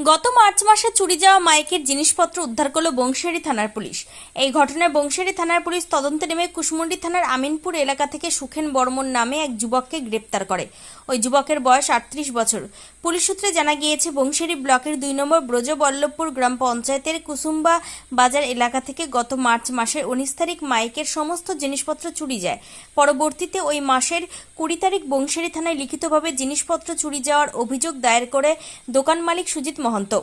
গত মার্চ মাসে চুরি যাওয়া মাইকের জিনিসপত্র উদ্ধার করল বংশিয়ারি থানার পুলিশ। এই ঘটনায় বংশিয়ারি থানার পুলিশ তদন্তে নেমে কুশমুন্ডি থানার আমিনপুর এলাকা থেকে সুখেন বর্মন নামে এক যুবককে গ্রেপ্তার করে। ওই যুবকের বয়স 38 বছর। পুলিশ সূত্রে জানা গিয়েছে, বংশিয়ারি ব্লকের 2 নম্বর ব্রজবল্লভপুর গ্রাম পঞ্চায়েতের কুসুম্বা বাজার এলাকা থেকে গত মার্চ মাসের 19 তারিখ মাইকের সমস্ত জিনিসপত্র চুরি যায়। পরবর্তীতে ওই মাসের 20 তারিখ বংশিয়ারি থানায় লিখিতভাবে জিনিসপত্র চুরি যাওয়ার অভিযোগ দায়ের করে দোকান মালিক সুজিত মহন্ত।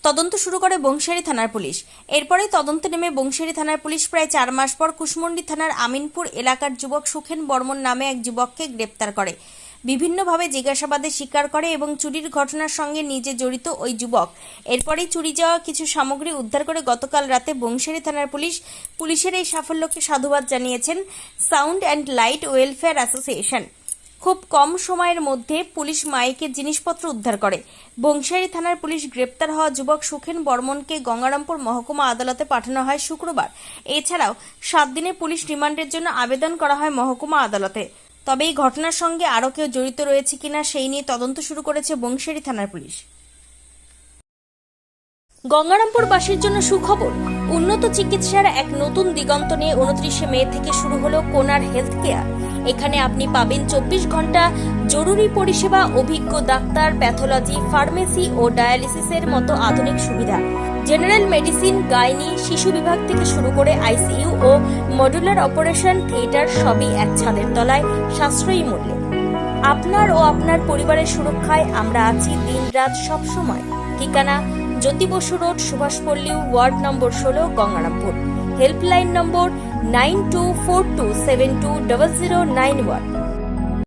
তদন্ত শুরু করে বংশিয়ারি থানার পুলিশ। এরপরে তদন্তে নেমে বংশিয়ারি থানার পুলিশ প্রায় 4 মাস পর কুশমুন্ডি থানার আমিনপুর এলাকার যুবক সুখেন বর্মন নামে এক যুবককে গ্রেপ্তার করে। বিভিন্নভাবে জিজ্ঞাসাবাদে স্বীকার করে এবং চুরির ঘটনার সঙ্গে নিজে জড়িত ওই যুবক। এরপরেই চুরি যাওয়া কিছু সামগ্রী উদ্ধার করে গতকাল রাতে বংশিয়ারি থানার পুলিশের এই সাফল্যকে সাধুবাদ জানিয়েছেন sound and light welfare association. খুব কম সময়ের মধ্যে পুলিশ মাইকের জিনিসপত্র উদ্ধার করে। বংশিয়ারি থানার পুলিশ গ্রেপ্তার হওয়া যুবক সুখেন বর্মনকে গঙ্গারামপুর মহকুমা আদালতে পাঠানো হয় শুক্রবার। এছাড়াও 7 দিনের পুলিশ রিমান্ডের জন্য আবেদন করা হয় মহকুমা আদালতে। তবে এই ঘটনার সঙ্গে আরও কেউ জড়িত রয়েছে কিনা সেই নিয়ে তদন্ত শুরু করেছে বংশিয়ারি থানার পুলিশ। গঙ্গারামপুরবাসীর জন্য সুখবর, উন্নত চিকিৎসার এক নতুন দিগন্ত নিয়ে 29 মে থেকে শুরু হলো কোনার হেলথ কেয়ার। এখানে আপনি পাবেন 24 ঘন্টা জরুরি পরিষেবা, অভিজ্ঞ ডাক্তার, প্যাথোলজি, ফার্মেসি ও ডায়ালিসিসের মতো আধুনিক সুবিধা। জেনারেল মেডিসিন, গাইনি, শিশু বিভাগ থেকে শুরু করে আইসিইউ ও মডুলার অপারেশন থিয়েটার সবই এক ছাদের তলায় সাশ্রয়ী মূল্যে। আপনার ও আপনার পরিবারের সুরক্ষায় আমরা আছি দিনরাত সবসময়। ঠিকানা Jyoti Basu road, Subhashpalli, ward number 16, Gangarampur. Helpline number 9242720091।